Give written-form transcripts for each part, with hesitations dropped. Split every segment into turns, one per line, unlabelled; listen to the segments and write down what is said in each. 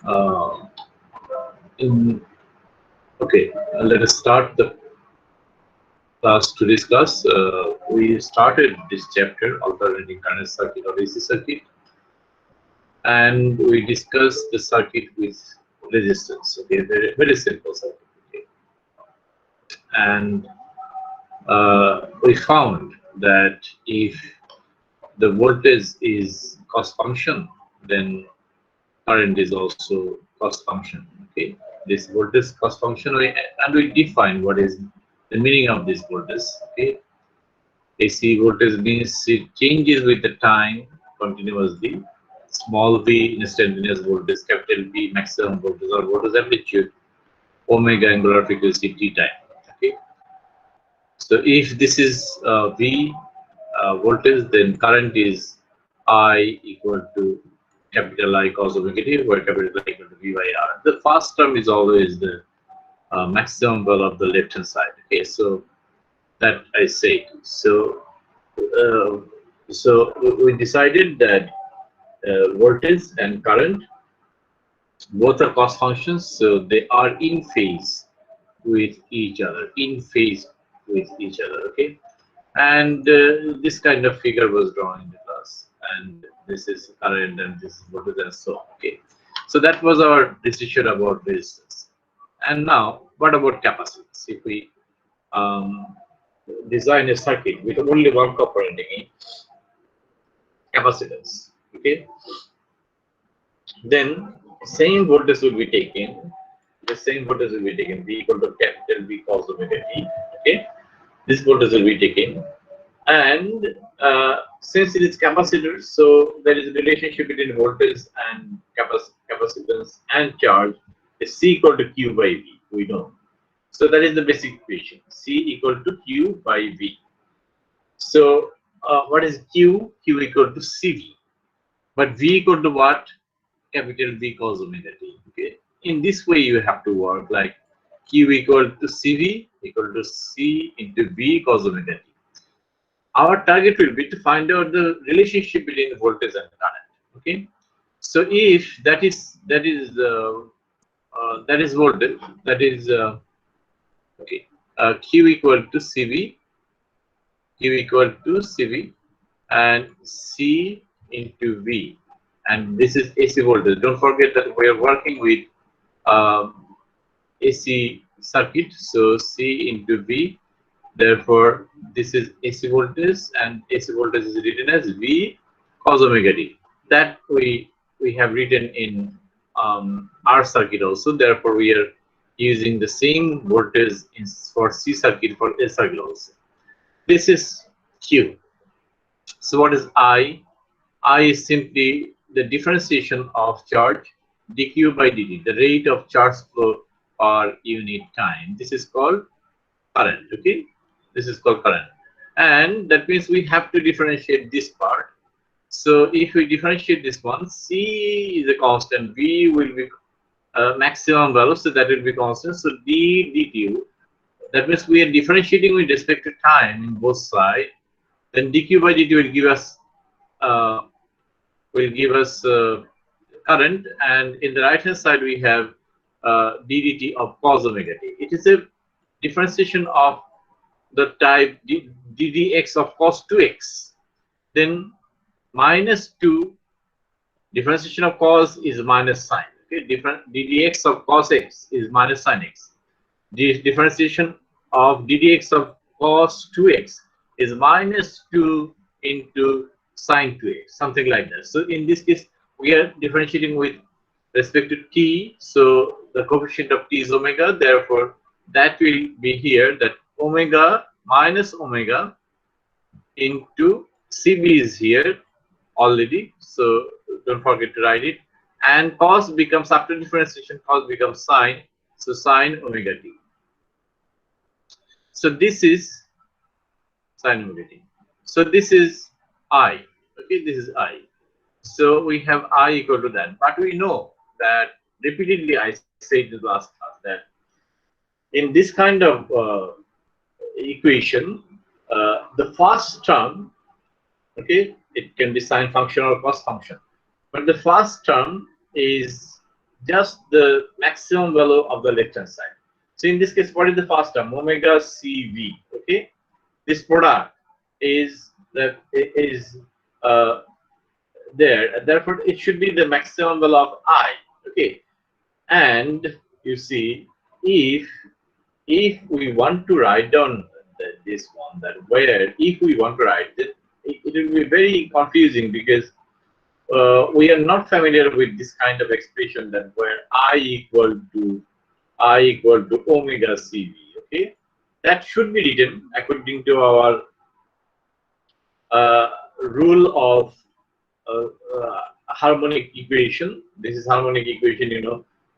Uh, in, okay, let us start the class. Today's class. We started this chapter, alternating current circuit or AC circuit, and we discussed the circuit with resistance. Okay, very simple circuit. Okay. And we found that if the voltage is cost function, then current is also cost function. Okay, this voltage cost function, and we define what is the meaning of this voltage. Okay, AC voltage means it changes with the time continuously. Small v instantaneous voltage, capital V maximum voltage or voltage amplitude, omega angular frequency t time. Okay, so if this is V voltage, then current is I equal to capital I cos omega t, where capital I equal to V by R. The first term is always the maximum value of the left hand side. Okay, so that I say. Uh, so we decided that voltage and current both are cost functions, so they are in phase with each other, in phase with each other. Okay, and this kind of figure was drawn in the class, and this is current and this is voltage and so on. Okay, so that was our decision about resistance. And now what about capacitance? If we um, design a circuit with only one component in capacitance, okay, then same voltage will be taken, the same voltage will be taken, V equal to capital V cos omega t. Okay, this voltage will be taken, and since it is capacitor, so there is a relationship between voltage and capacitance and charge is C equal to Q by V. We know. So that is the basic equation. C equal to Q by V. So what is Q? Q equal to CV. But V equal to what? Capital V cos omega t. Okay. In this way, you have to work like Q equal to CV equal to C into V cos omega t. Our target will be to find out the relationship between voltage and current. Okay. So if that is voltage, that is okay. Q equal to CV, Q equal to CV, and C into V, and this is AC voltage. Don't forget that we are working with AC circuit, so C into V. Therefore, this is AC voltage, and AC voltage is written as V cos omega t. That we have written in R circuit also. Therefore, we are using the same voltage for C circuit for A circuit also. This is Q. So what is I? I is simply the differentiation of charge dq by dt, the rate of charge flow per unit time. This is called current. Okay, this is called current, and that means we have to differentiate this part. So if we differentiate this one, C is a constant, V will be maximum value, so that will be constant. So d dt, that means we are differentiating with respect to time in both sides. Then dq by dt will give us uh, current, and in the right hand side we have ddt of cos omega t. It is a differentiation of the type ddx of cos 2x. Then minus 2, differentiation of cos is minus sine. Okay, ddx of cos x is minus sine x. The differentiation of ddx of cos 2x is minus 2 into sine 2x, something like that. So in this case, we are differentiating with respect to t. So the coefficient of t is omega. Therefore, that will be here, that omega minus omega into cb is here already. So don't forget to write it. And cos becomes, after differentiation, cos becomes sine. So sine omega t. So this is sine omega t. So this is I. Okay, this is I. So we have I equal to that. But we know that repeatedly I said in the last class that in this kind of equation, the first term, okay, it can be sine function or cos function. But the first term is just the maximum value of the left hand side. So in this case, what is the first term? Omega CV. Okay, this product is uh, there. Therefore, it should be the maximum value of I. Okay, and you see, if we want to write down this one, that where if we want to write it, it will be very confusing because we are not familiar with this kind of expression that where I equal to omega CV. Okay, that should be written according to our rule of uh, harmonic equation. This is harmonic equation.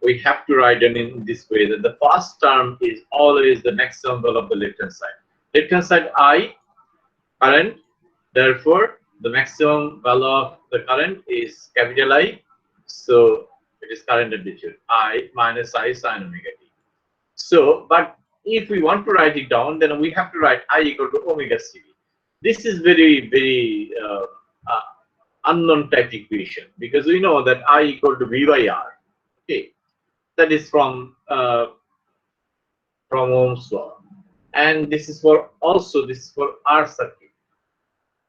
We have to write it in this way, that the first term is always the maximum value of the left hand side. Left hand side I, current. Therefore, the maximum value of the current is capital I. So it is current amplitude I minus I sine omega t. So, but if we want to write it down, then we have to write I equal to omega CV. This is very uh, unknown type equation, because we know that I equal to V by R. Okay, that is from Ohm's law, and this is for R circuit.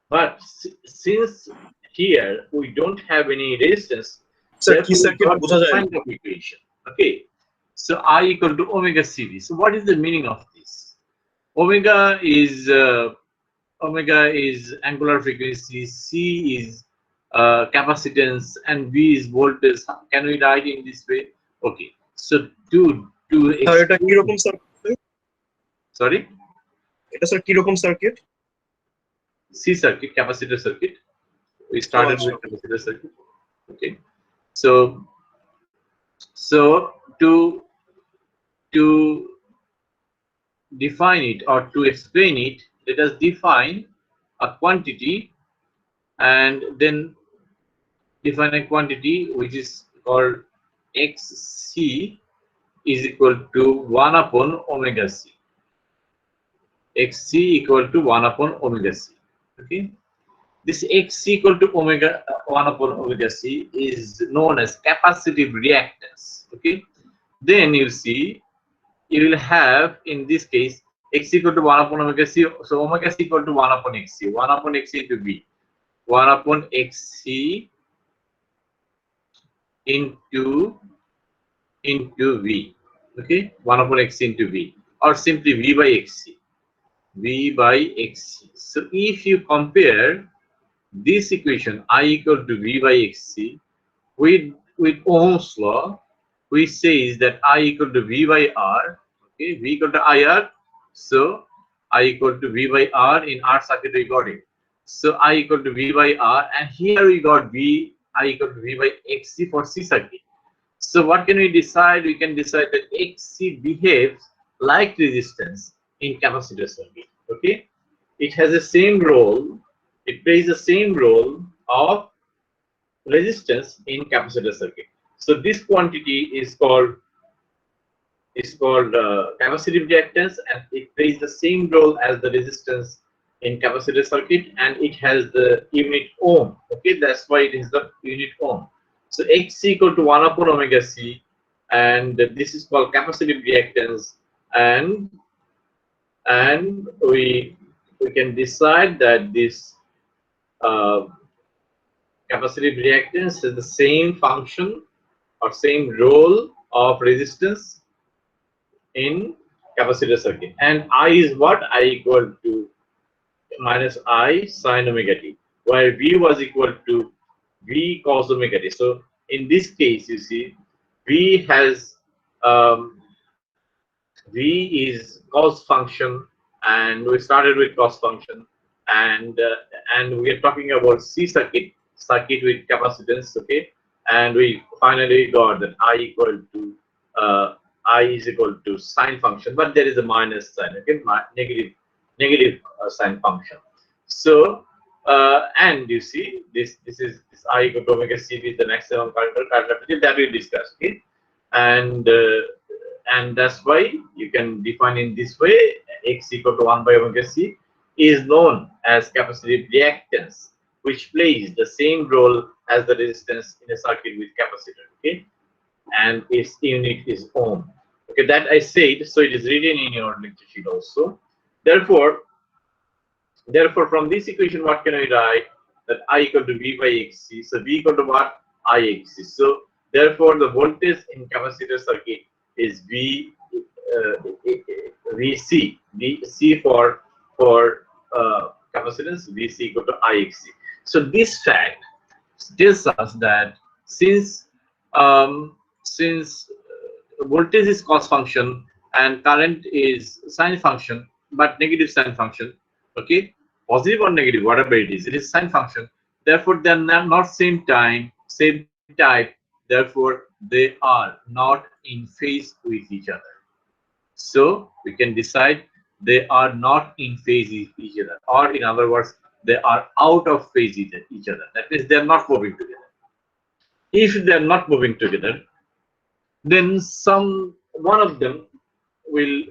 But since here we don't have any resistance, therefore we got this kind of equation. Okay, so I equal to omega CV. So what is the meaning of this? Omega is angular frequency, C is capacitance, and V is voltage. Can we write in this way? Okay, so sorry,
এটা sir কি রকম circuit?
C circuit, capacitor circuit. We started with capacitor circuit. Okay, so to define it or to explain it, let us define a quantity and then define a quantity which is called xc is equal to 1 upon omega c. Xc equal to 1 upon omega c. Okay, this xc equal to 1 upon omega c is known as capacitive reactance. Okay, then you see you will have in this case x equal to 1 upon omega c. So omega c equal to 1 upon xc. 1 upon xc into v. 1 upon xc into v. Okay, 1 upon xc into v, or simply v by xc. V by xc. So if you compare this equation I equal to v by xc with Ohm's law, which says that I equal to v by r. Okay, v equal to IR. So I equal to v by r. In R circuit we got it. So I equal to v by r, and here we got I equal to v by xc for C circuit. So what can we decide? We can decide that xc behaves like resistance in capacitor circuit. Okay, it has the same role. It plays the same role of resistance in capacitor circuit. So this quantity is called capacitive reactance, and it plays the same role as the resistance in capacitor circuit, and it has the unit ohm. Okay, that's why it is the unit ohm. So x equal to 1 upon omega c, and this is called capacitive reactance, and we can decide that this capacitive reactance has the same function or same role of resistance in capacitor circuit. And I is what? I equal to minus I sine omega t, where V was equal to V cos omega t. So in this case, you see, V has V is cos function, and we started with cos function, and we are talking about C circuit with capacitance. Okay, and we finally got that I equal to I is equal to sine function, but there is a minus sign. Okay, negative sine function. So and you see this I equal to omega c is the maximum current that we discussed. Okay, and that's why you can define in this way. X equal to 1 by omega c is known as capacitive reactance, which plays the same role as the resistance in a circuit with capacitor. Okay, and its unit is ohm. Okay, that I said, so it is written in your lecture sheet also. Therefore, from this equation, what can I write? That I equal to V by Xc. So V equal to what? Ixc. So therefore, the voltage in capacitor circuit is Vc. Vc for capacitance. Vc equal to Ixc. So this fact tells us that since voltage is cos function and current is sine function, but negative sine function, okay, positive or negative, whatever it is sine function. Therefore, they are not same type. Therefore, they are not in phase with each other. So we can decide they are not in phase with each other, or in other words, they are out of phase with each other. That means they are not moving together. If they are not moving together, then one of them will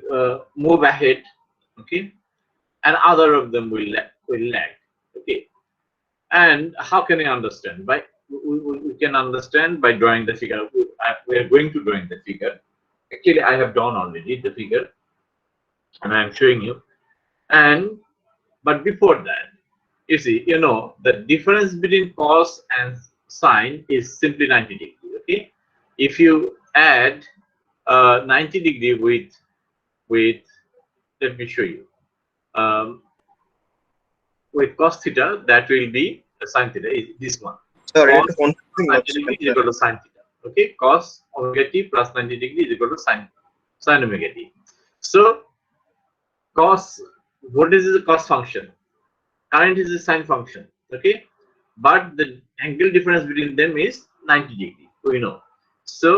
move ahead, okay, and other of them will lag, okay. And how can I understand? We can understand by drawing the figure. We are going to drawing the figure. Actually, I have drawn already the figure, and I am showing you. And but before that, you see, the difference between cos and sine is simply 90 degree. Okay, if you add 90 degree with let me show you, with cos theta, that will be sine theta, is this one.
Sir,
Cos
এটা confusing
90
লাগছে
degree is equal to sine theta. Okay, cos omega t plus 90 degree is equal to sine omega t. So cos voltage is a cos function, current is a sine function, okay, but the angle difference between them is 90 degree, we know. So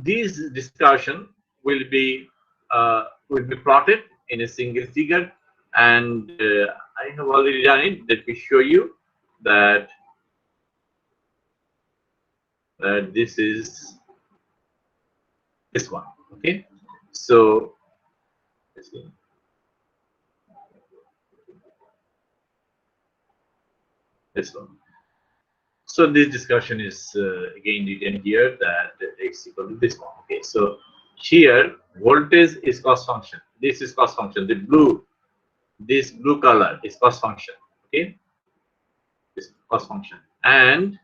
this discussion will be plotted in a single figure, and I have already done it. Let me show you that this is this one, okay. So let's see. This one. So this discussion is again written here that x equal to this one. Okay, so here voltage is cos function. This is cos function. This blue color is cos function. Okay, this cos function, and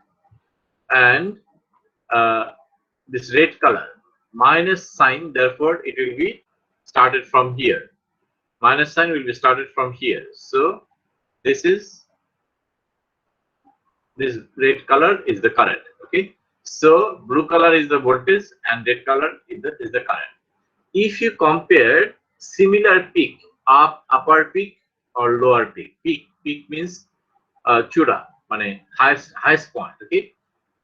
this red color minus sign. Therefore, it will be started from here. Minus sign will be started from here. So this red color is the current. Okay, so blue color is the voltage and red color is the current. If you compare similar peak, upper peak or lower peak, peak means chura, মানে highest point, okay,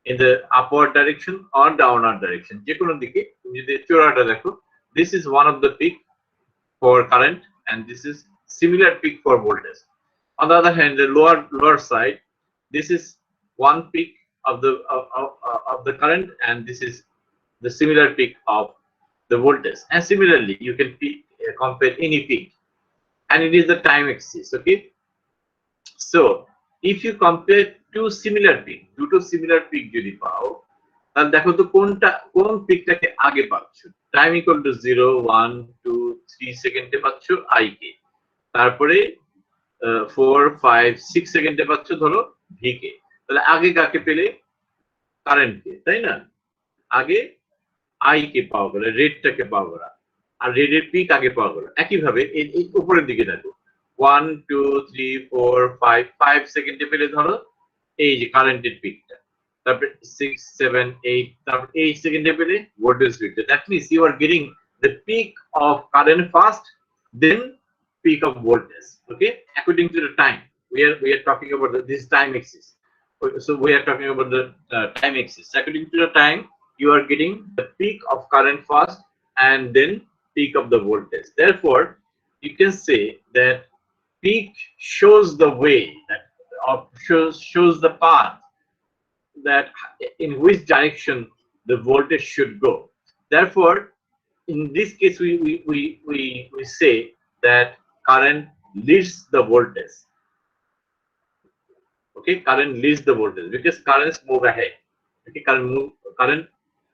in the upward direction or downward direction, যে কোনো দিকে তুমি যদি চূড়াটা দেখো, this is one of the peak for current and this is similar peak for voltage. On the other hand, the lower side, this is one peak of the current and this is the similar peak of the voltage. And similarly, you can compare any peak, and it is the time axis. Okay, so if you compare two similar peak যদি পাও, তাহলে দেখো তো কোন পিকটাকে আগে পাচ্ছ। Time equal to 0 1 2 3 সেকেন্ডে পাচ্ছ আই কে, তারপরে 4 5 6 সেকেন্ডে পাচ্ছ ধরো ভি কে। তাহলে আগে কাকে পেলে? কারেন্টকে, তাই না? আগে আই কে পাওয়া গেল, রেডটাকে পাওয়া গেল, আর রেডের পিক আগে পাওয়া গেল। একইভাবে এই উপরের দিকে দেখো 1 2 3 4 5 5 সেকেন্ডে পেলে ধরো এই যে কারেন্টের পিকটা, তারপরে 6 7 8, তারপর 8 সেকেন্ডে পেলে ভোল্টেজ পিকটা। That means you are getting the peak of current first, then peak of voltage. Okay, according to the time. We are talking about this time axis. So we are talking about the time axis. According to the time, you are getting the peak of current first and then peak of the voltage. Therefore, you can say that peak shows the way, that shows the path, that in which direction the voltage should go. Therefore, in this case, we say that current leads the voltage. Okay, current leads the voltage because currents move ahead. Okay, current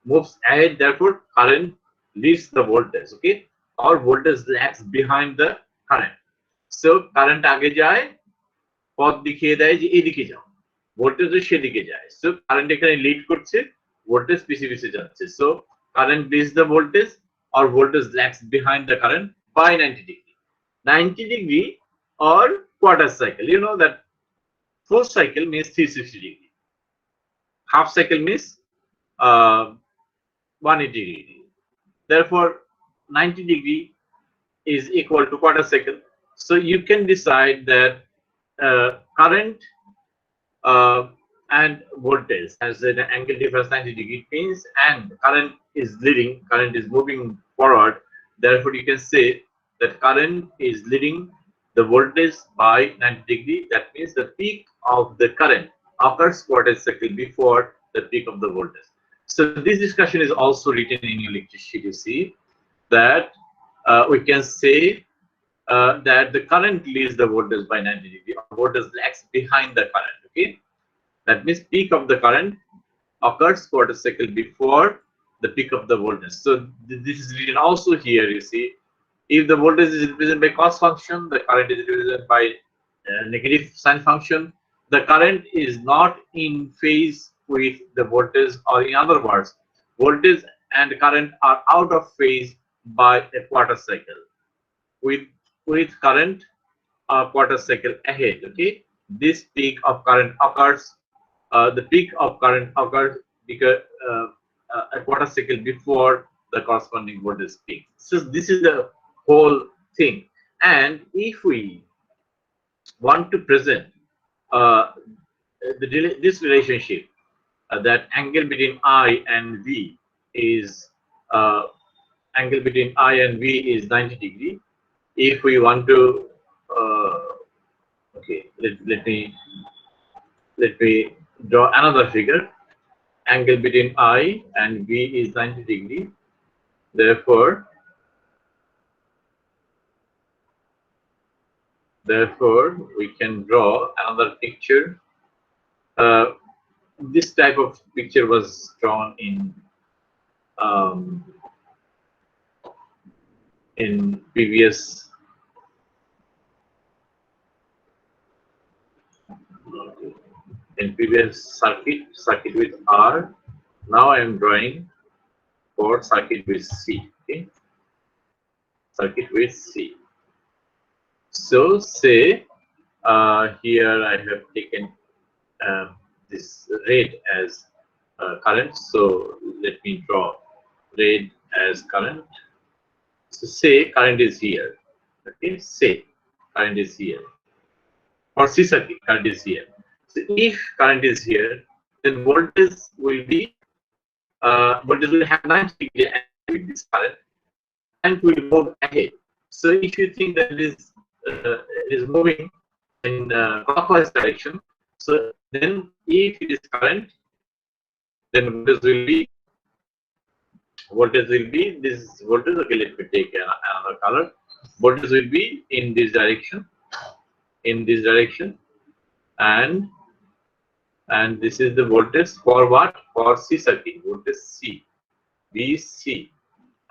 moves ahead, therefore current leads the voltage. Okay, or voltage lags behind the current. So current আগে যায়, পথ দেখিয়ে দেয় যে এদিকে যাও, voltage সেদিকে যায়। সো কারেন্ট এখানে লিড করছে, ভোল্টেজ পিছে পিছে যাচ্ছে। So current Leeds the voltage or voltage lags behind the current by 90 degree. 90 degree or quarter cycle. You know that full cycle means 360 degree. Half cycle means 180 degree. Therefore, 90 degree is equal to quarter cycle. So you can decide that current and voltage has an angle difference 90 degree means, and current is leading, current is moving forward. Therefore, you can say that current is leading the voltage by 90 degree. That means the peak of the current occurs quarter cycle before the peak of the voltage. So this discussion is also written in your lecture sheet. You see that we can say that the current leads the voltage by 90 degree, or voltage lags behind the current. Okay, that means peak of the current occurs quarter cycle before the peak of the voltage. So this is written also here. You see, if the voltage is represented by cos function, the current is represented by negative sign function. The current is not in phase with the voltage, or in other words, voltage and current are out of phase by a quarter cycle. With current quarter cycle ahead. Okay, this peak of current occurs. The peak of current occurs because a quarter cycle before the corresponding voltage peak. So this is the whole thing. And if we want to present this relationship, that angle between I and V is angle between I and V is 90 degree. If we want to okay, let me draw another figure. Angle between I and V is 90 degree. Therefore, we can draw another picture. This type of picture was drawn in previous circuit with R. Now I am drawing for circuit with C. Okay, circuit with C. So say here I have taken this red as current. So let me draw red as current. So say current is here. Okay, say current is here. For C circuit, current is here. So if current is here, then voltage will have 90 degree angle with this current, and will move ahead. So if you think that it is moving in clockwise direction, so then if it is current, then voltage will be this voltage. Okay, let me take another color. Voltage will be in this direction, and this is the voltage for what? For C circuit, voltage C, VC,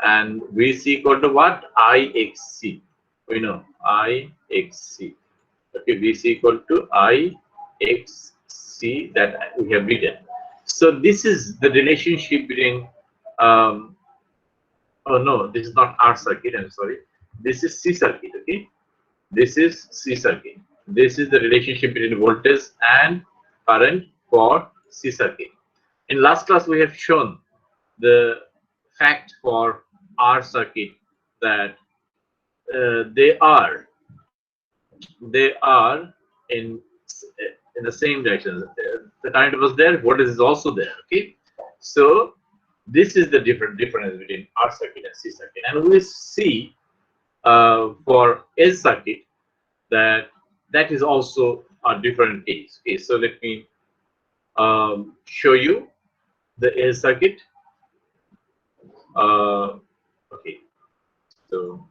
and VC equal to what? IXC. We know IXC. Okay, VC equal to IXC that we have written. So this is the relationship between. Oh no, this is not R circuit. I'm sorry. This is C circuit. Okay, this is C circuit. This is the relationship between voltage and current for C circuit. In last class, we have shown the fact for R circuit that they are in the same direction. The current was there, voltage is also there. Okay, so this is the difference between R circuit and C circuit, and we see for S circuit that is also a different case. Okay, so let me show you the S circuit. Okay, so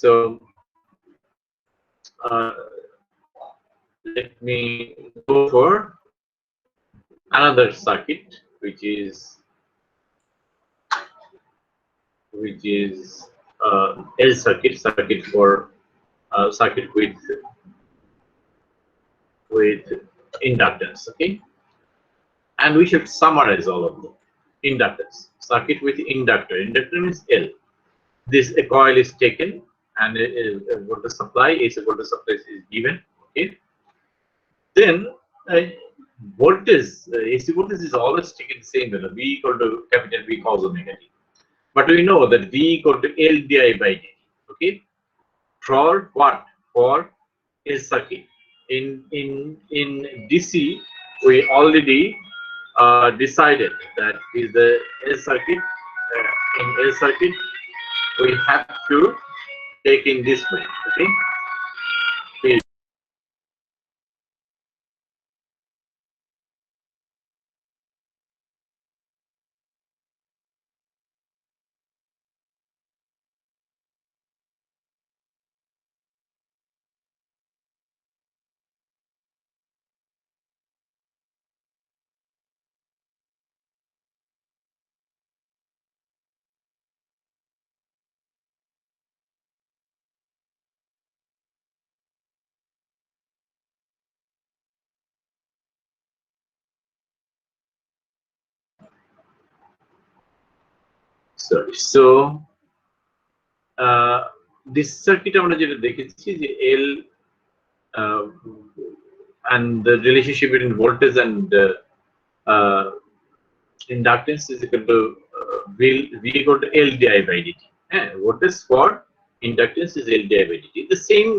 So let me go for another circuit, which is L circuit for circuit with inductance. Okay, and we should summarize all of them. Inductance circuit with inductor. Inductor means L. This a coil is taken and voltage supply, AC voltage supply is given. Okay, then voltage, AC voltage is always taken the same value, V equal to capital V cos omega t. But we know that V equal to L di by dt. Okay, for what? For L circuit. In DC, we already decided that is the L circuit. In L circuit, we have to take in this way. Okay. Sorry. So this circuit আমরা যেটা দেখেছি যে L and the relationship between voltage and inductance is equal to V equal to L di by dt. Voltage for inductance is L di by dt. The same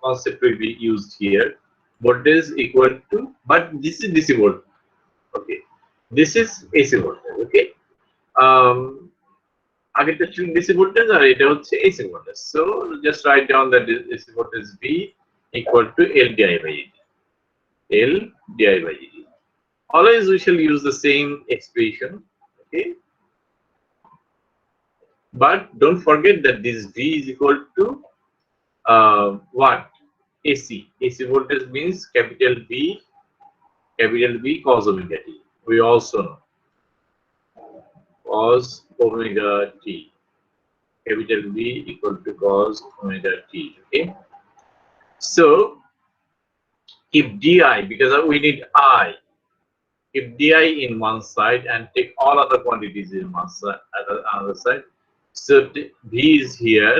concept will be used here. Voltage equal to, but this is DC voltage. Okay, this is AC voltage. Okay. আগেরটা ছিল DC voltage আর এটা হচ্ছে AC voltage. So just write down that AC voltage V equal to L di by dt. L di by dt. Always we shall use the same expression. Okay. But don't forget that this V is equal to what? AC. AC voltage means capital V cos omega t. We also know cos omega t. Capital V equal to cos omega t. Okay. So keep di, because we need I. Keep di in one side and take all other quantities in one side, other side. So V is here.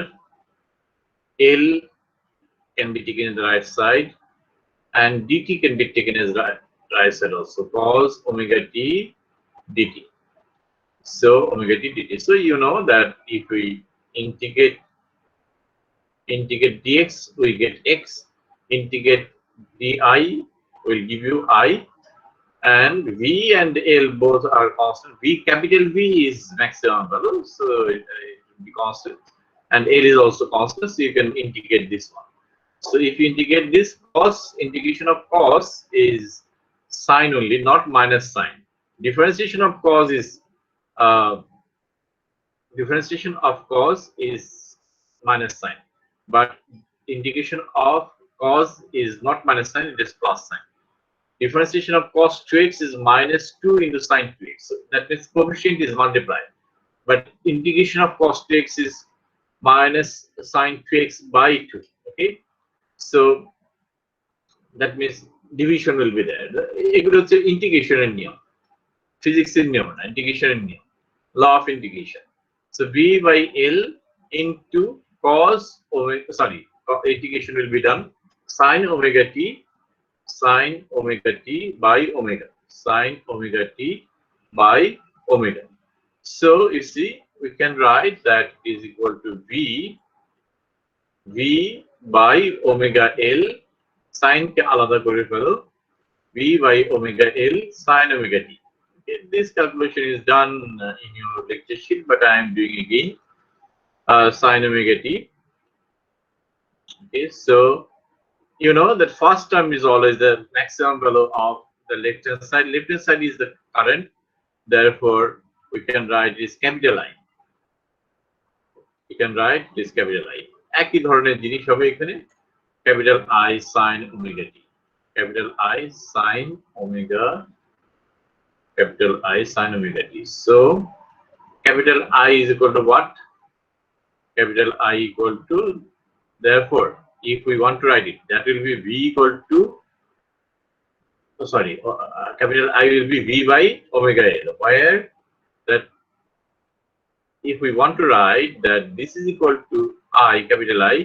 L can be taken in the right side, and dt can be taken as right side also. Cos omega t dt. So omega t dt. So you know that if we integrate dx, we get x. Integrate di will give you I. And V and L both are constant. Capital V is maximum value, so it will be constant. And L is also constant, so you can integrate this one. So if you integrate this, integration of cos is sine only, not minus sign. Differentiation of cos is minus sign, but integration of cos is not minus sign; it is plus sign. Differentiation of cos 2x is minus 2 into sine 2x. So that means coefficient is multiplied. But integration of cos 2x is minus sine 2x by 2. Okay. So that means division will be there. Equal to integration in niyam. Physics in niyam, integration in niyam. Law of integration. So V by L into cos omega, sorry, integration will be done. Sine omega t by omega. Sine omega t by omega. So you see, we can write that is equal to V by omega L. Sine ke alada kore felo. V by omega L sine omega t. Okay, this calculation is done in your lecture sheet, but I am doing again. Sine omega t. Okay, so you know that first term is always the maximum value of the left hand side. Left hand side is the current, therefore we can write this capital I. You can write this capital I. একই ধরনের জিনিস হবে এখানে capital I sin omega t, capital I sin omega, capital I sin omega t. So capital I is equal to what? Capital I equal to, therefore if we want to write it, that will be V equal to, capital I will be V by omega L, where that if we want to write that this is equal to I, capital I,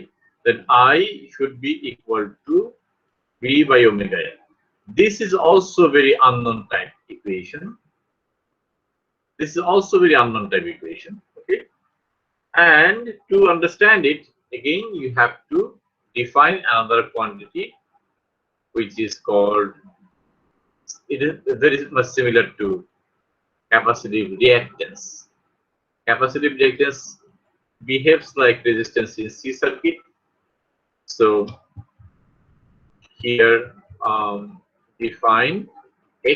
then I should be equal to V by omega L. This is also very unknown type equation. This is also very unknown type equation. Okay, and to understand it, again you have to define another quantity which is called, it is very much similar to capacitive reactance. Capacitive reactance behaves like resistance in C circuit. So here define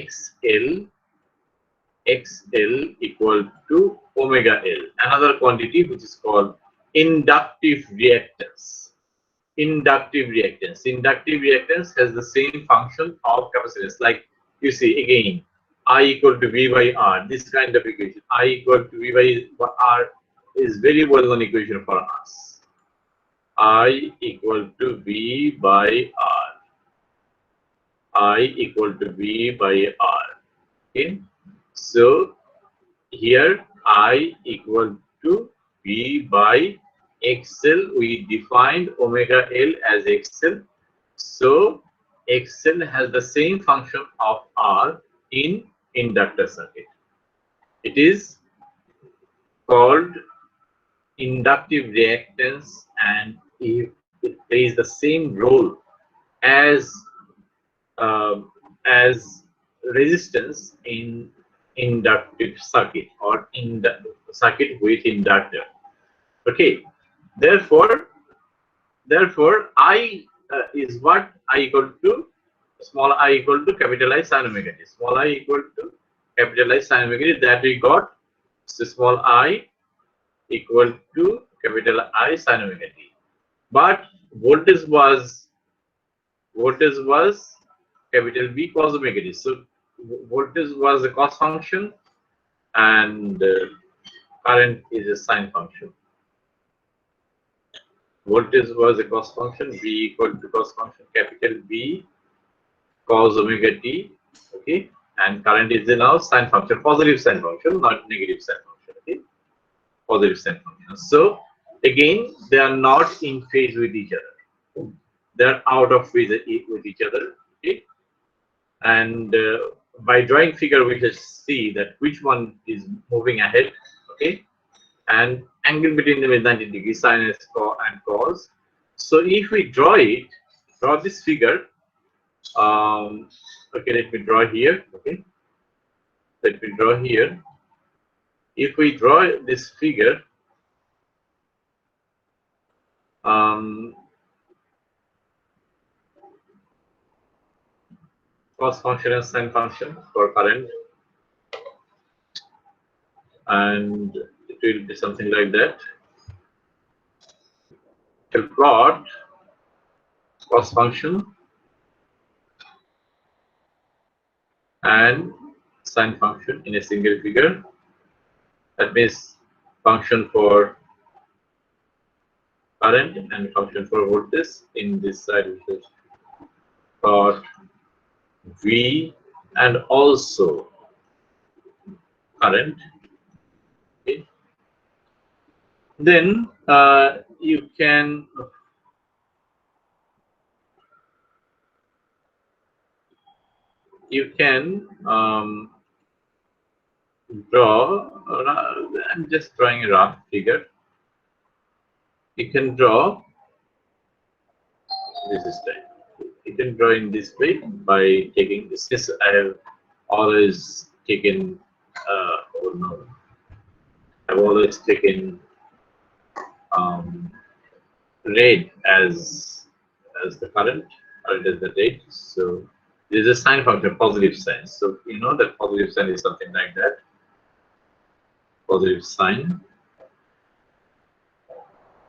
XL equal to omega L, another quantity which is called inductive reactance. Inductive reactance has the same function of capacitance. Like you see again, I equal to V by R, this kind of equation, I equal to V by R is very well known equation for us. I equal to V by R, I equal to V by R. Okay, so here I equal to V by XL, we defined omega L as XL, so XL has the same function of R in inductor circuit. It is called inductive reactance, and it plays the same role as resistance in inductive circuit or in the circuit with inductor. Okay, therefore I is what? I equal to small I equal to capital I sin omega t. Small I equal to capital I sin omega t, that we got. So small I equal to capital I sin omega t. But voltage was capital V cos omega t. So voltage was a cos function and current is a sine function. Voltage was a cos function, V equal to cos function capital V cos omega t. Okay, and current is now sine function, positive sine function, not negative sine function. Okay, positive sine function. So again, they are not in phase with each other. They are out of phase with each other. Okay, and by drawing figure we just see that which one is moving ahead. Okay, and angle between them is 90 degrees, sine and cos. So if we draw this figure, okay, let me draw here. Okay, let me draw here. If we draw this figure, cos function and sine function for current, and it will be something like that. To plot cos function and sine function in a single figure. That means function for current and function for voltage. In this side we should plot V and also current. Okay. Then you can draw, I'm just drawing a rough figure. You can draw this is time. You can draw in this way by taking this. Yes, I have always taken I've always taken red as the current, or it is the red. So this is a sine function, positive sign. So you know that positive sign is something like that. Positive sign.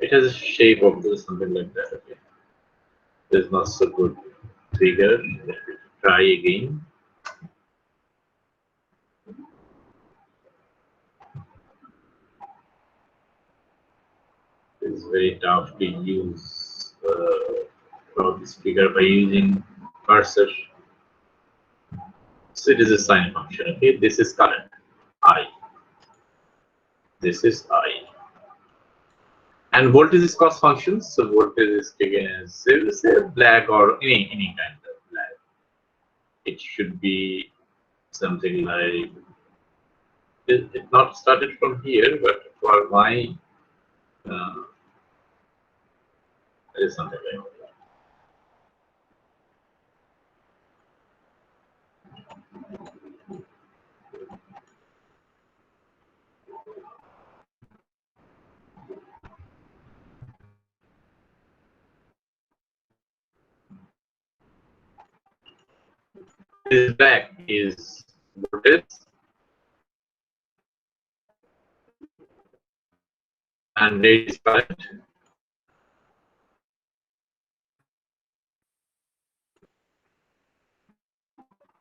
It has a shape of this, something like that. Okay, it's not so good figure. Let me try again. It's very tough to use from this figure by using cursor. So it is a sine function. Okay, this is current I. This is I. And voltage is cost function. So voltage is taken as say black or any kind of black. It should be something like it not started from here, but for my it is something like that. This black is voltage and red is current.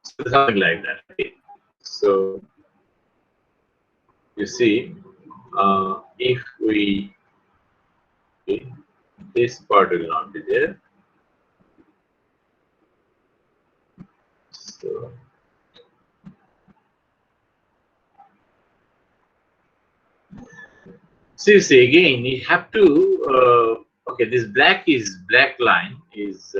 So something like that. Okay. So you see, if we okay, this part will not be there. So see again, you have to okay. This black line is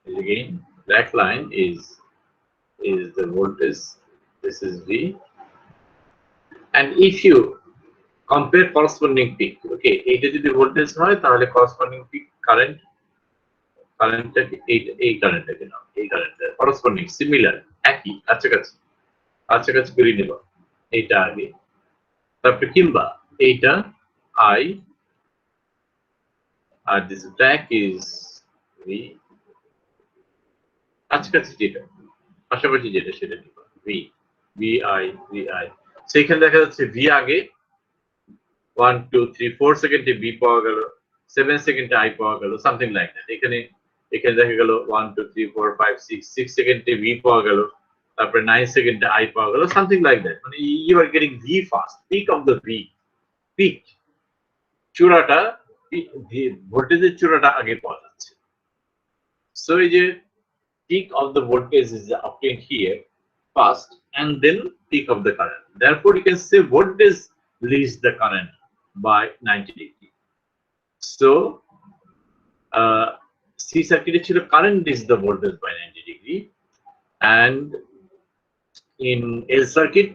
again black line is the voltage. This is V, and if you compare corresponding peak, okay, এটা যদি voltage হয় তাহলে corresponding peak current এই কারেন্টটাকে নাও, এই কারেন্টটা corresponding similar একই কাছাকাছি করে নেব এইটা আগে, তারপরে কিংবা এইটা I R this black is V, কাছাকাছি যেটা পাশাপাশি যেটা সেটা নিব VI সেখানে দেখা যাচ্ছে V আগে 1 2 3 4 সেকেন্ডে V পাওয়া গেল, 7 সেকেন্ডে I পাওয়া গেল, সামথিং লাইক দ্যাট। এখানে দেখা গেল 1 2 3 4 5 6 সেকেন্ডে V পাওয়া গেল, তারপরে 9 সেকেন্ডে I পাওয়া গেল, সামথিং লাইক দ্যাট। মানে you are getting V fast, peak of the peak চূড়াটা ভোল্টেজের চূড়াটা আগে পাওয়া যাচ্ছে। সো এই যে peak of the voltage is obtained here first and then peak of the current. Therefore, you can say voltage leads the current by 90 degree. So, C circuit current leads the voltage by 90 degree, and in L circuit,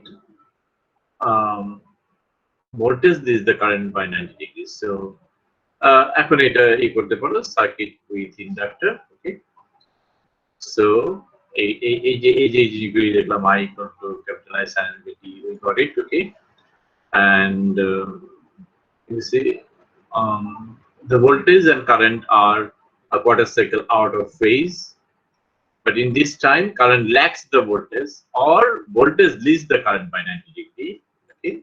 voltage leads the current by 90 degrees. So, এখন এটা ই করতে পারো circuit with inductor. Okay. So, এই যে জিনিসগুলি দেখলাম I equal to capital I sin VT, we got it, okay, and you see the voltage and current are a quarter cycle out of phase, but in this time current lags the voltage or voltage leads the current by 90 degree, okay,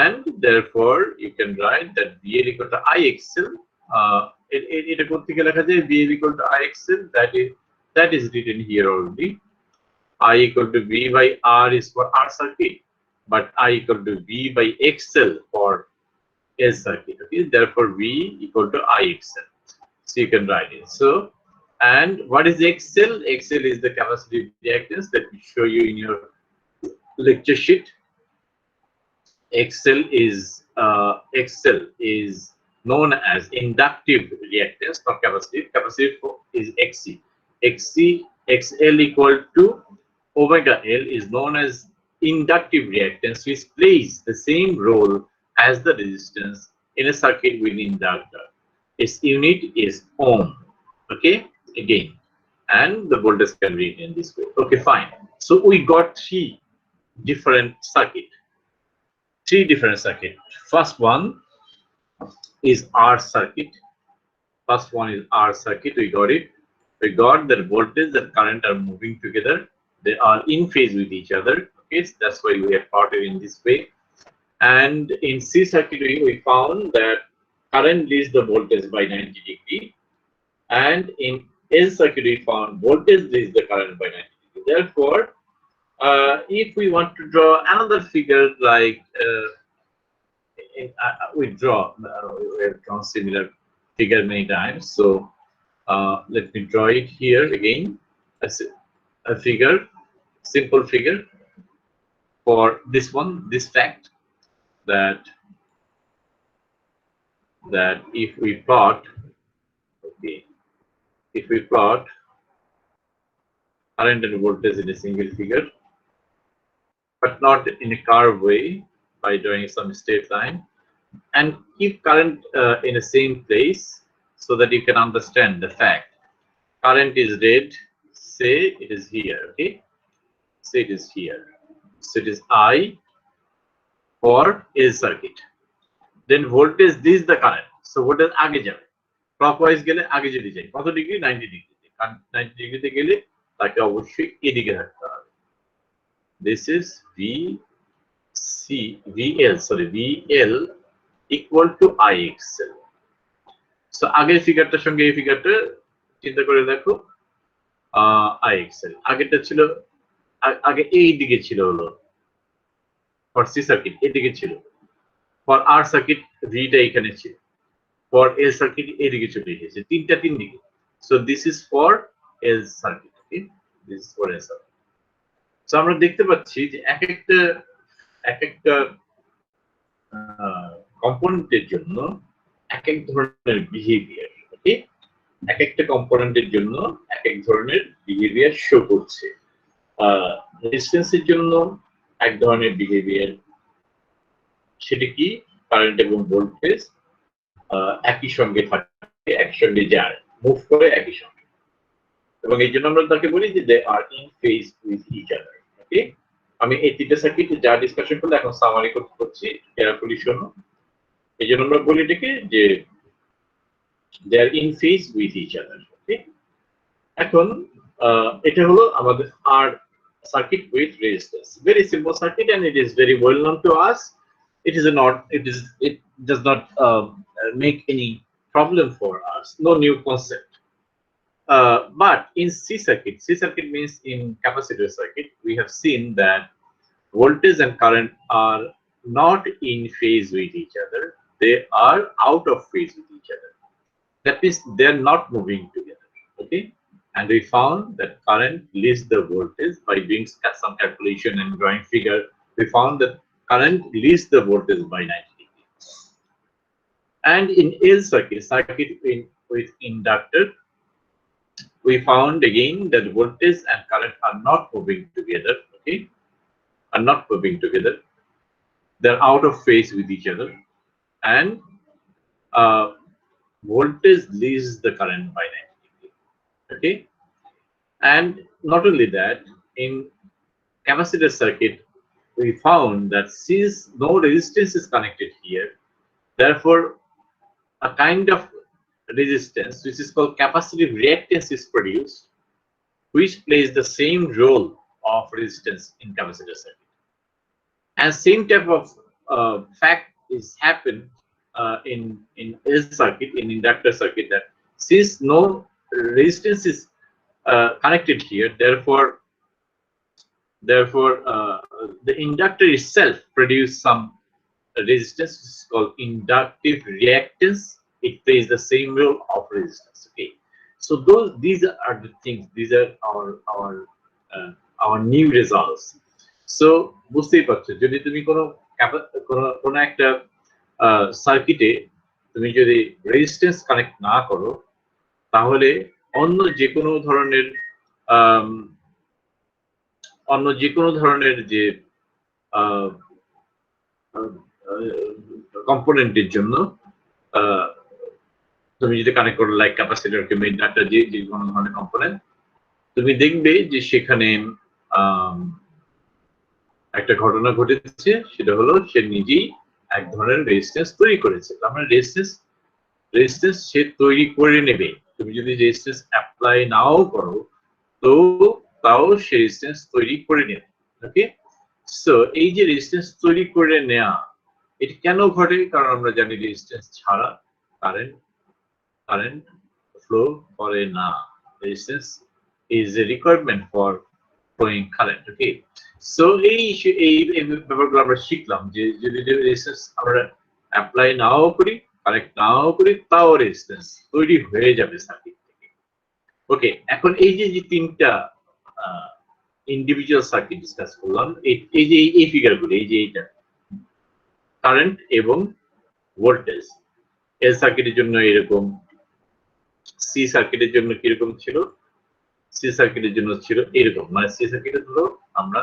and therefore you can write that VL equal to IXL. এটা কোত্থেকে লেখা যায় VL equal to IXL, that is written here already. I equal to V by R is for R circuit, but I equal to V by XL for S circuit. Okay, therefore V equal to IXL. So you can write it. So, and what is XL? XL is the capacitive reactance that we show you in your lecture sheet. XL is known as inductive reactance, not capacitive. Capacitive is XC. XL equal to omega L is known as inductive reactance, which plays the same role as the resistance in a circuit with inductor. Its unit is ohm. Okay, again, and the voltage can be in this way. Okay, fine. So we got three different circuits. First one is R circuit. We got it. We got that voltage and current are moving together. They are in phase with each other. Okay, so that's why we have plotted in this way. And in C circuit, we found that current leads the voltage by 90 degree. And in L circuit, we found voltage leads the current by 90 degree. Therefore, if we want to draw another figure like we have drawn similar figure many times. So let me draw it here again as a figure, simple figure for this one, this fact that if we plot, okay, if we plot current and voltage in a single figure, but not in a curved way by drawing some straight line, and keep current in the same place so that you can understand the fact. Current is red, say it is here, okay? Say it is here. So it is I for L circuit. Then voltage, this is the current. So voltage আগে যাবে, clockwise গেলে আগে যদি যাই কত degree, 90 degree. 90 ডিগ্রিতে গেলে তাকে অবশ্যই এদিকে রাখতে হবে। This is VL equal to IXL. So আগের ফিগারটার সঙ্গে এই ফিগারটা চিন্তা করে দেখো, IXL আগেরটা ছিল আগে এই দিকে ছিল হলো ফর সি সার্কিট, এদিকে ছিল ফর আর সার্কিট ভিটা এখানে ছিল, ফর এল সার্কিট এদিকে চলে এসেছে, তিনটা তিন দিকে। So this is for L circuit, okay, this is for L circuit. So আমরা দেখতে পাচ্ছি যে এক একটা কম্পোনেন্টের জন্য এক এক ধরনের বিহেভিয়ার, ওকে, এক একটা কম্পোনেন্টের জন্য এক এক ধরনের বিহেভিয়ার শো করছে। রেজিস্ট্যান্সের জন্য এক ধরনের বিহেভিয়ার, সেটা কি কারেন্ট এবং ভোল্টেজ একই সঙ্গে থাকে, একসঙ্গে যায়, মুভ করে একই সঙ্গে, এবং এই জন্য আমরা তাকে বলি যে they are in phase with each other, okay. আমি এই তিনটা সার্কিট যা ডিসকাশন করলে এখন সামারি করছি, কেয়ারফুলি শোনো। এই জন্য আমরা বলি এটাকে যে they are in phase with each other, okay. এখন এটা হলো আমাদের আর circuit with resistance. Very simple circuit, and it is very well known to us. It does not make any problem for us. No new concept. But in C circuit means in capacitor circuit, we have seen that voltage and current are not in phase with each other. They are out of phase with each other. That means they are not moving together. Okay. And we found that current leads the voltage by doing some calculation and drawing figure. We found that current leads the voltage by 90 degrees. And in L circuit with inductor, we found again that voltage and current are not moving together. Okay, are not moving together. They're out of phase with each other, and voltage leads the current by 90 degrees. Okay. And not only that, in capacitor circuit, we found that since no resistance is connected here, therefore a kind of resistance which is called capacitive reactance is produced, which plays the same role of resistance in capacitor circuit. And same type of fact is happened in L circuit, in inductor circuit, that since no resistance is connected here, therefore the inductor itself produces some resistance, which is called inductive reactance. It plays the same role of resistance. Okay, so these are the things. These are our new results. So বুঝতেই পারছো, যদি তুমি কোনো একটা সার্কিটে তুমি যদি resistance connect না করো, তাহলে অন্য যে কোনো ধরনের যে কম্পোনেন্টের জন্য তুমি যদি কানেক্ট করো, লাইক ক্যাপাসিটর কিংবা ইন্ডাক্টর, যে কোনো ধরনের কম্পোনেন্ট, তুমি দেখবে যে সেখানে একটা ঘটনা ঘটেছে। সেটা হলো সে নিজেই এক ধরনের রেজিস্ট্যান্স তৈরি করেছে। তার মানে রেজিস্ট্যান্স সে তৈরি করে নেবে। তুমি যদি রেজিস্ট্যান্স অ্যাপ্লাই নাও করো, তো তাও সে রেজিস্ট্যান্স তৈরি করে নেবে। ওকে, সো এই যে রেজিস্ট্যান্স তৈরি করে নেওয়া, এটি কেন ঘটে? কারণ আমরা জানি রেজিস্ট্যান্স ছাড়া কারেন্ট ফ্লো করে না। Resistance is a requirement for flowing current. Okay, so এই ব্যাপারগুলো আমরা শিখলাম যে যদি রেজিস্ট্যান্স আমরা অ্যাপ্লাই নাও করি, কারেক্ট নাও করি, তাও রেজিস্ট্যান্স তৈরি হয়ে যাবে সার্কিট থেকে। ওকে, এখন এই যে তিনটা ইন্ডিভিজুয়াল সার্কিট ডিসকাস করলাম, এই যে এই ফিগারগুলো, এই যে এইটা কারেন্ট এবং ভোল্টেজ, এল সার্কিটের জন্য এরকম, সি সার্কিটের জন্য কিরকম ছিল, সি সার্কিটের জন্য ছিল এরকম, মানে সি সার্কিটের ধরো আমরা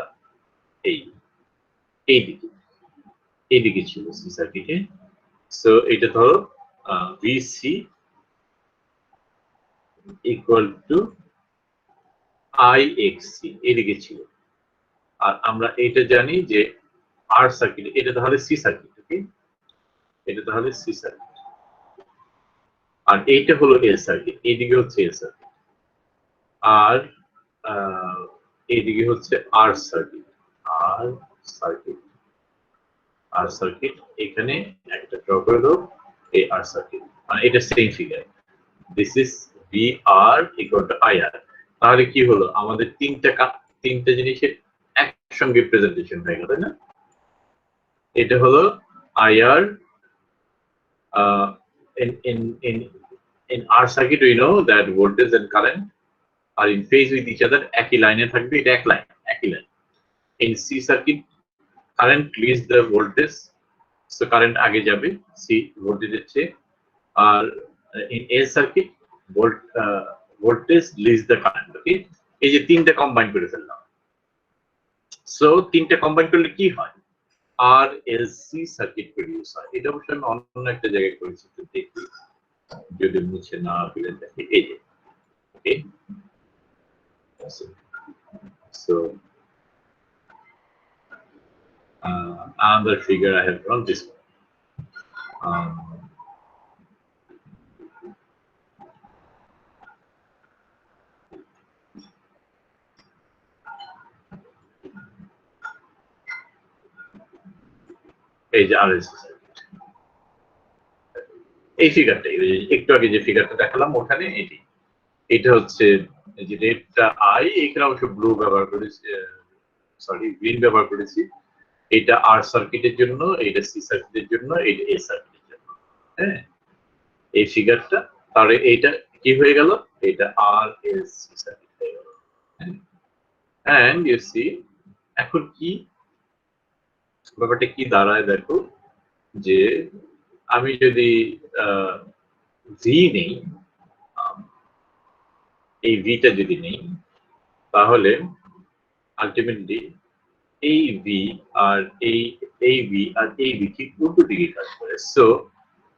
এইদিকে ছিল সি সার্কিটে। সো এটা ধরো ভিসি ইকুয়াল টু আইএক্সসি এদিকে ছিল। আর আমরা এটা জানি যে আর সার্কিট, এটা তাহলে সি সার্কিট। ওকে, এটা তাহলে সি সার্কিট, আর এইটা হলো এল সার্কিট, এইদিকে হচ্ছে এল সার্কিট, আর এইদিকে হচ্ছে আর সার্কিট। আর সার্কিট, আর সার্কিট, এখানে একটা ড্র করে দাও, এই আর সার্কিট, মানে এটা same figure. This is V R equal to I R. তাহলে কি হলো, আমাদের তিনটা জিনিসের একসঙ্গে প্রেজেন্টেশন হয়ে গেল, তাই না? এটা হলো I R, in R circuit we know that voltage and current are in phase with each other, একই লাইনে থাকবে, এটা একই line. In C circuit current leads the voltage, so current আগে যাবে C voltage এর চেয়ে, আর in A circuit voltage leads the current। ওকে, এই যে তিনটা কম্বাইন করে ফেললাম। সো তিনটা কম্বাইন করলে কি হয়, আর এল সি সার্কিট প্রডিউস হয়। এটা অবশ্য আমি অন্য একটা জায়গায় করেছি, তো দেখি যদি মুছে না ফেলে দেখি, এই যে ওকে। So another figure I have drawn this one. এই যে আরএলসি সার্কিট, এই ফিগারটা, একটু আগে যে ফিগারটা দেখালাম ওখানে এটি, এটা হচ্ছে যে রেডটা আই, এখানে অবশ্য ব্লু ব্যবহার করেছি, সরি গ্রিন ব্যবহার করেছি। এটা আর সার্কিটের জন্য, এটা সি সার্কিটের জন্য, এটা এ সার্কিটের জন্য। হ্যাঁ, এই ফিগারটা, তাহলে এইটা কি হয়ে গেল, এটা আর এস সি সার্কিট হয়ে গেল। এন্ড ইউ সি এখন কি ব্যাপারটা কি দাঁড়ায় দেখো, যে আমি যদি ভি নেই, এই ভিটা যদি নেই, তাহলে আলটিমেটলি এই ভি আর এই ভি আর এই ভি কি উল্টো দিকে কাজ করে। সো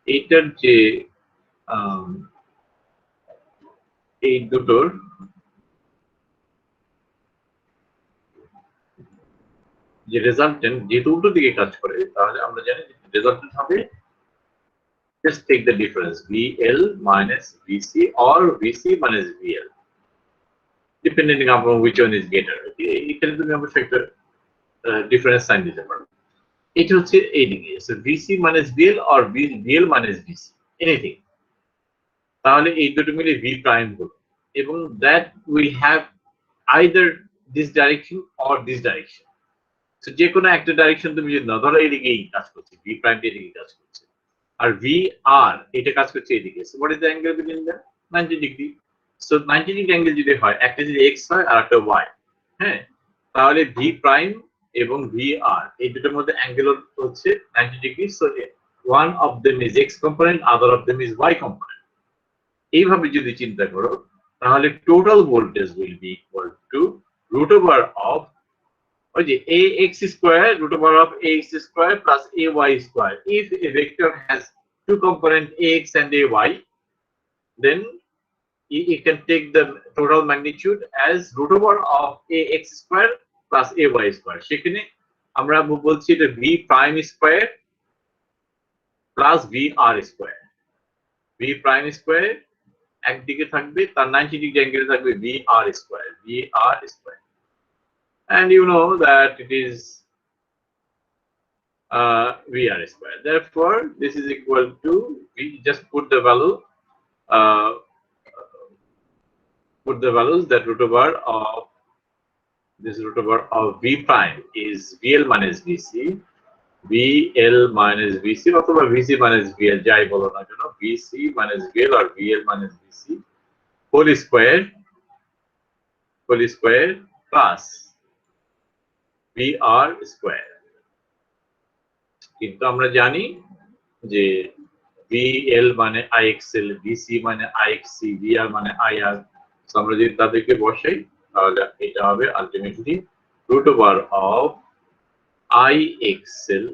এইটার যে এই দুটোর যে রেজাল্টেন্ট যেহেতু উল্টো দিকে কাজ করে, তাহলে আমরা জানি রেজাল্টেন্ট হবে, just take the difference VL minus VC or VC minus VL, depending upon which one is greater. এখানে তুমি অবশ্যই একটা ডিফারেন্স সাইন দিতে পারো। এটা হচ্ছে এইদিকে, so VC minus VL or VL minus VC, anything. তাহলে এই দুটো মিলে V প্রাইম হলো, এবং that will have either this direction or this direction. So যে কোনো একটা ডাইরেকশন তুমি যদি না ধরো, এদিকেই কাজ করছে, V প্রাইম এদিকে কাজ করছে, আর V আর এটা কাজ করছে এদিকে। So what is the angle between them? 90 degree. So 90 degree angle যদি হয়, একটা যদি x হয় আর একটা y, হ্যাঁ, তাহলে V প্রাইম এবং V আর এই দুটোর মধ্যে অ্যাঙ্গেল হচ্ছে 90 degree. So one of them is x component, other of them is y component. এইভাবে যদি চিন্তা করো, তাহলে total voltage will be equal to root over of ওই যে ax square root over of ax square plus ay square. If a vector has two component ax and ay, then you can take the total magnitude as root over of ax square plus ay square. সেখানে আমরা বলছি এটা v prime square plus vr square. v prime square একদিকে থাকবে, তার 90 degree অ্যাঙ্গেলে থাকবে vr square, and you know that it is VR square. Therefore, this is equal to, we just put the value, put the values that root over of this root over of V prime is VL minus VC, VL minus VC, or VC minus VL, jai bolo na jono, VC minus VL or VL minus VC whole square plus VR square. কিন্তু আমরা জানি যে VL মানে IXL, VC মানে IXC, VR মানে IR, so আমরা যদি তাদেরকে বসাই তাহলে এটা হবে ultimately root over of IXL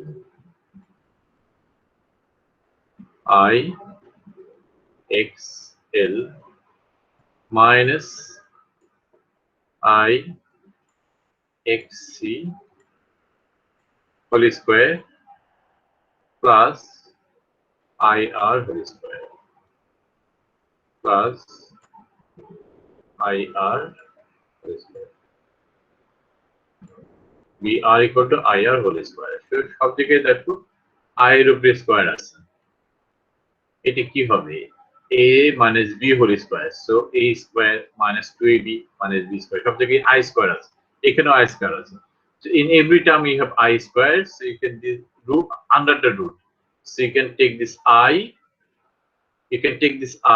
minus IXC whole square plus IR whole square plus IR whole square. VR equal to IR whole square. So সব দিকে দেখো I এর উপরে স্কয়ার আছে, এটা কি হবে a minus b whole square, so a square minus 2ab minus b square, সব দিকে I square আছে, এখানেও I square আছে. So in every term you have I square, so you can do root under the root, so you can take this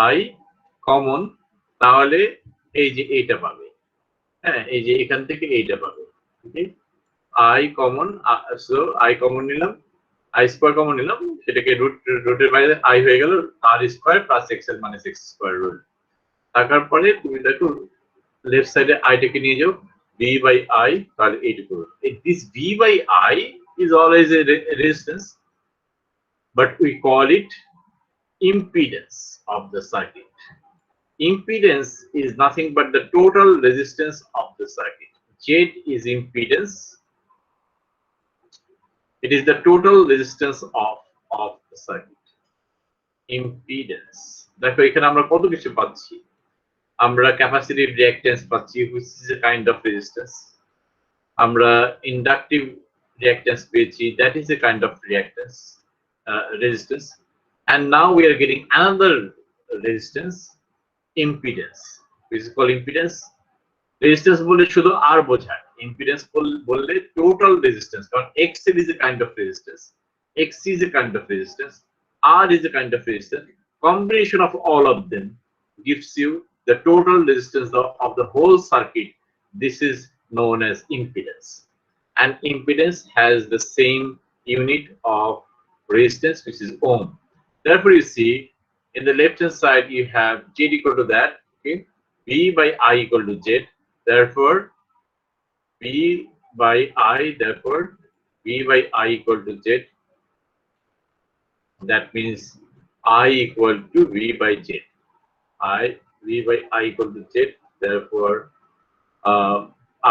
I common, তাহলে এই যে এইটা পাবে, হ্যাঁ এই যে এখান থেকে এইটা পাবে, ওকে I common, so I common নিলাম, I square common নিলাম, সেটাকে রুটের বাইরে I হয়ে গেল R square plus XL minus X square root. থাকার পরে তুমি দেখো লেফট সাইডে I টাকে নিয়ে যাও V by I, তাহলে এইটুকু। This V by I is always a resistance, but we call it impedance of the circuit. Impedance is nothing but the total resistance of the circuit. Z is impedance. It is the total resistance of the circuit. Impedance. দেখো এখানে আমরা কত কিছু পাচ্ছি, আমরা capacitive reactance পাচ্ছি, which is a kind of resistance. আমরা inductive reactance পেয়েছি, that is a kind of reactance, resistance. And now we are getting another resistance, impedance, which is called impedance. Resistance বললে শুধু R বোঝায়, impedance বললে total resistance, কারণ XL is a kind of resistance, XC is a kind of resistance, R is a kind of resistance. Combination of all of them gives you the total resistance of the whole circuit. This is known as impedance. And impedance has the same unit of resistance, which is ohm. Therefore, you see in the left hand side you have Z equal to that, okay, V by I equal to Z. Therefore, V by I, therefore V by I equal to Z. That means I equal to V by Z. V by I equal to Z. Therefore,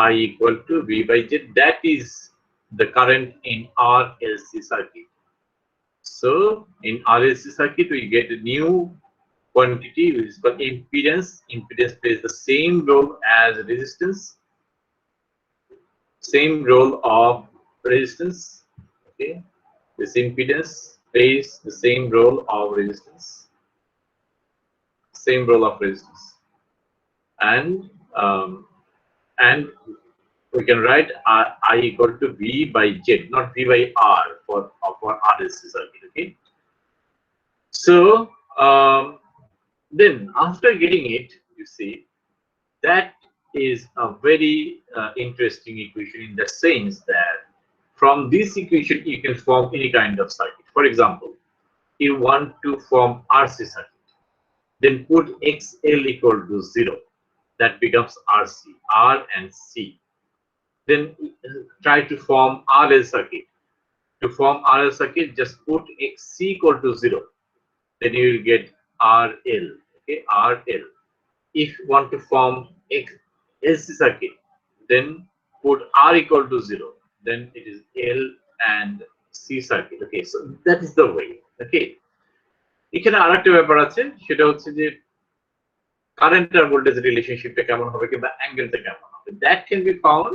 I equal to V by Z. That is the current in RLC circuit. So in RLC circuit, we get a new quantity which is called impedance. Impedance plays the same role as resistance, same role of resistance. Okay, this impedance plays the same role of resistance, same role of resistance, and we can write I equal to V by Z, not V by R for RLC circuit. Okay, so then after getting it, you see that is a very interesting equation in the sense that from this equation you can form any kind of circuit. For example, you want to form RC circuit, then put XL equal to 0, that becomes RC, R and C. Then try to form RL circuit. To form RL circuit, just put XC equal to 0, then you will get RL. Okay, RL. If you want to form LC circuit, then put R equal to 0, then it is L and C circuit. Okay, so that is the way. Okay, এখানে আরেকটা ব্যাপার আছে, সেটা হচ্ছে যে current আর voltage রিলেশনশিপটা কেমন হবে কিংবা অ্যাঙ্গেলটা কেমন হবে, that can be found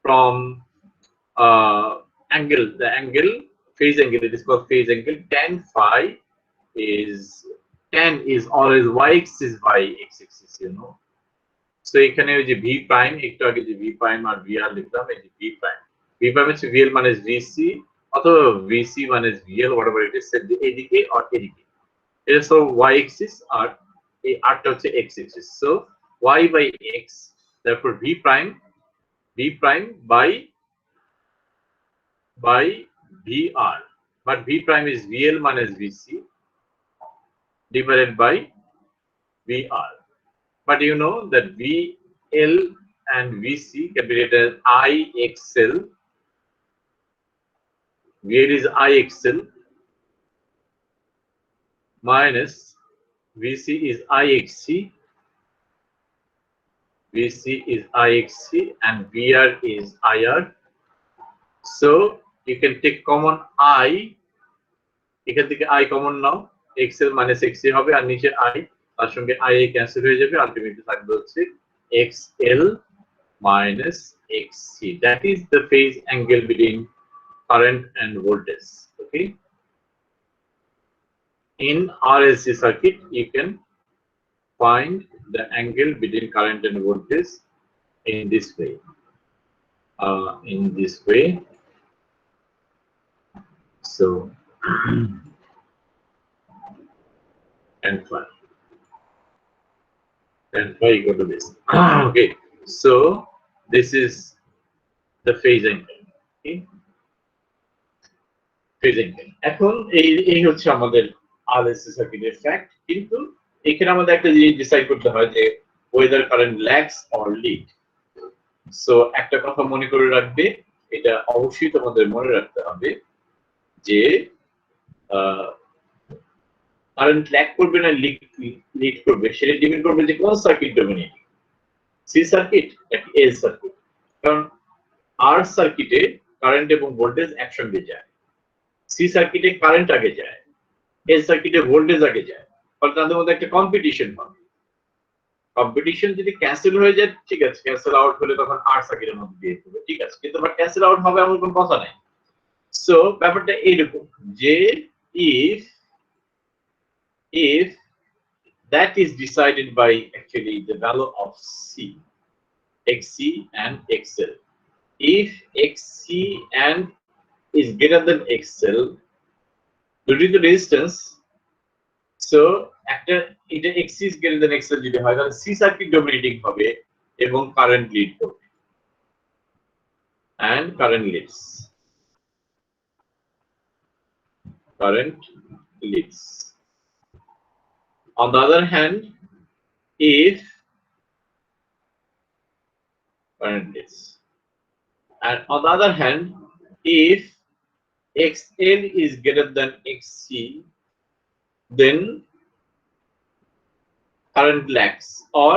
from angle, phase angle, it is called phase angle. Tan phi is, tan is always y axis by x axis, you know. So এখানে ওই যে v প্রাইম, একটু আগে যে v প্রাইম আর vr লিখলাম, এই যে v prime হচ্ছে vl minus vc অথবা vc minus vl, whatever it is, এদিকে আর এদিকে, এটা সব y axis আর এই আরটা হচ্ছে x axis. So y by x, therefore v prime by vr, but v prime is vl minus vc divided by vr. But you know that VL and VC can be written as IXL. VL is IXL minus VC is IXC. VC is IXC and VR is IR. So you can take common I. এখান থেকে I common now. XL minus XC হবে আর নিচে I. তার সঙ্গে I cancel হয়ে যাবে, ultimately থাকবে হচ্ছে XL minus XC. That is the phase angle between current and voltage. Okay. In RLC circuit, you can find the angle between current and voltage in this way. So and fine. And why you go to this? Okay, so this is the phase angle. Okay, phase angle. এখন এই হচ্ছে আমাদের RLC সার্কিটের fact, কিন্তু এখানে আমাদের একটা জিনিস ডিসাইড করতে হয় যে whether current lags or lead. So একটা কথা মনে করে রাখবে, এটা অবশ্যই তোমাদের মনে রাখতে হবে যে কারেন্ট ল্যাগ করবে না লিড করবে, সেটা ডিপেন্ড করবে যে কোন সার্কিট ডোমিনেটিং, সি সার্কিট নাকি এল সার্কিট। কারণ আর সার্কিটে কারেন্ট এবং ভোল্টেজ একসঙ্গে যায়, সি সার্কিটে কারেন্ট আগে যায়, এল সার্কিটে ভোল্টেজ আগে যায়, ফলে তাদের মধ্যে একটা কম্পিটিশন হবে। কম্পিটিশন যদি ক্যান্সেল হয়ে যায় ঠিক আছে, ক্যান্সেল আউট হলে তখন আর সার্কিটের মধ্যে দিয়ে দেবে, ঠিক আছে, কিন্তু আবার ক্যান্সেল আউট হবে এমন কোনো কথা নাই। সো ব্যাপারটা এইরকম যে if that is decided by actually the value of C, XC and XL. If XC and is greater than XL due to the resistance, so after এটা XC is greater than XL যদি হয় তাহলে C circuit dominating হবে এবং current lead করবে, and current leads. On the other hand, if current leads, and on the other hand, if XL is greater than XC, then current lags or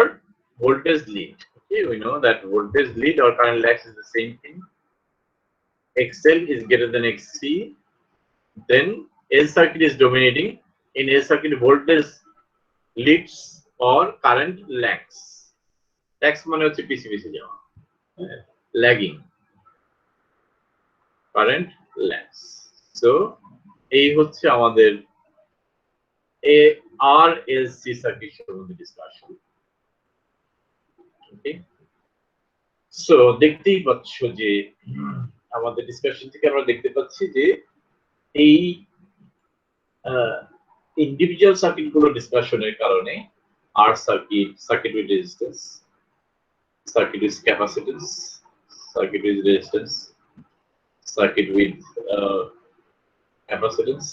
voltage lead. Okay, we know that voltage lead or current lags is the same thing. XL is greater than XC, then L circuit is dominating. In L circuit, voltage leads or current lags. Lags মানে হচ্ছে পিছে যাওয়া, lagging, current lags. So এই হচ্ছে আমাদের RLC circuit সম্বন্ধে discussion. ওকে, so দেখতেই পাচ্ছ যে আমাদের ডিসকাশন থেকে আমরা দেখতে পাচ্ছি যে এই ইন্ডিভিজুয়াল সার্কিটগুলো ডিসকাশনের কারণে R circuit with resistance, circuit with capacitance, circuit with resistance, circuit with capacitance,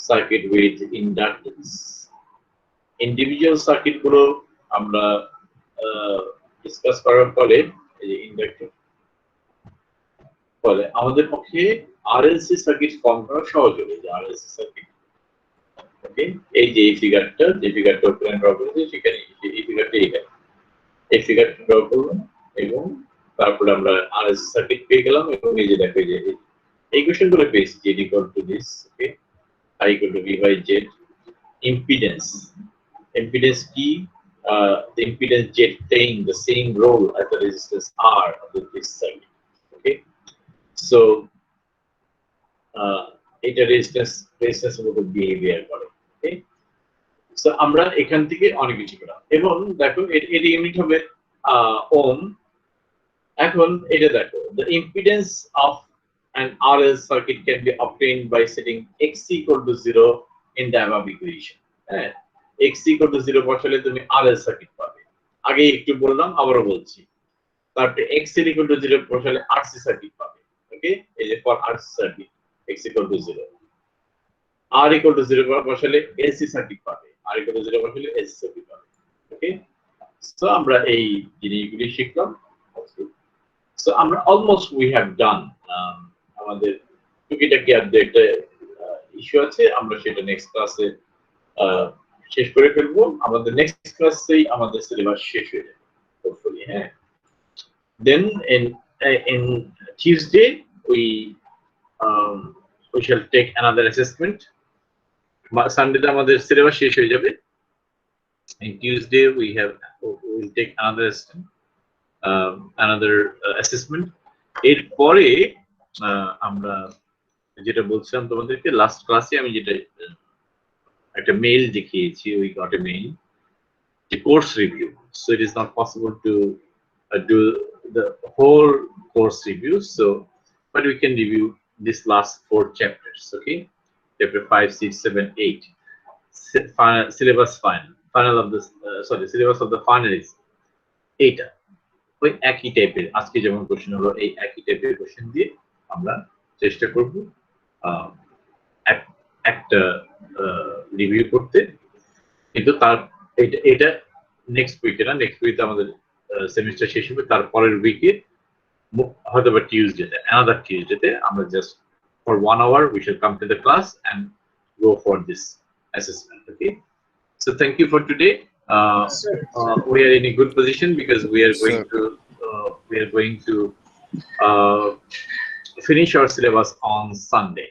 circuit with inductance, individual সার্কিটগুলো আমরা ডিসকাস করার ফলে এই যে ইন্ডাক্টিভ ফলে আমাদের পক্ষে আরএলসি সার্কিট ফর্ম করা সহজ হবে। যে আরএলসি সার্কিট, ওকে, এই যে এই ফিগারটা ওপেন ড্র করেছি, সেখানে এই ফিগারটা এই ফিগারটা ড্র করলাম এবং তারপরে আমরা আরএলসি সার্কিট পেয়ে গেলাম এবং এই যে দেখো যে এই কোশ্চেনগুলো পেয়েছি, z equal to this, okay, I equal to v by z. Impedance কি? The impedance Z playing the same role as the resistance R of this circuit. Okay, So এটা রেজিস্ট্যান্স মতো বিহেভিয়ার করে। ওকে, সো আমরা এখান থেকে অনেক কিছু করা এবং দেখো এটি ইউনিট হবে ওম। এখন এটা দেখো, the impedance of an RL circuit can be obtained by setting x equal to 0 in the above equation। হ্যাঁ, x equal to 0 বসালে তুমি RL সার্কিট পাবে। আগে একটু বললাম, আবারও বলছি। তারপরে x equal to 0 বসালে RC সার্কিট পাবে। ওকে, এই যে for RC circuit x equal to 0, R equal to 0 বসালে AC সার্কিট পাবে, R equal to 0 বসালে AC সার্কিট পাবে। ওকে, সো আমরা এই জিনিসগুলি শিখলাম। So আমরা almost we have done আমাদের টুকিটাকি আর একটা ইস্যু আছে, আমরা সেটা নেক্সট ক্লাসে শেষ করে ফেলবো। আমাদের নেক্সট ক্লাসেই আমাদের সিলেবাস শেষ হয়ে যাবে হোপফুলি। হ্যাঁ, then in Tuesday we shall take another assessment. সানডেতে আমাদের সিলেবাস শেষ হয়ে যাবে। In Tuesday we'll take another assessment. এরপরে আমরা যেটা বলছিলাম তোমাদেরকে লাস্ট ক্লাসে, আমি যেটা একটা মেইল দেখিয়েছি, we got a mail, the course review. So it is not possible to do the whole course review, so but we can review this last 4 chapters. Okay, chapter 5, 6, 7, 8. Syllabus final of the syllabus of the final is 8. ওই একই টাইপের, আজকে যেমন question হলো এই একই টাইপের question দিয়ে আমরা চেষ্টা করব একটা রিভিউ করতে। কিন্তু তার এটা নেক্সট উইকে না, নেক্সট উইকে আমাদের সেমিস্টার শেষ হবে, তারপরের উইকে হয়তো বা টিউসডেতে, অ্যানাদার টিউসডেতে আমরা just for 1 hour we shall come to the class and go for this assessment. Okay, so thank you for today. We are in a good position because we are going to finish our syllabus on Sunday.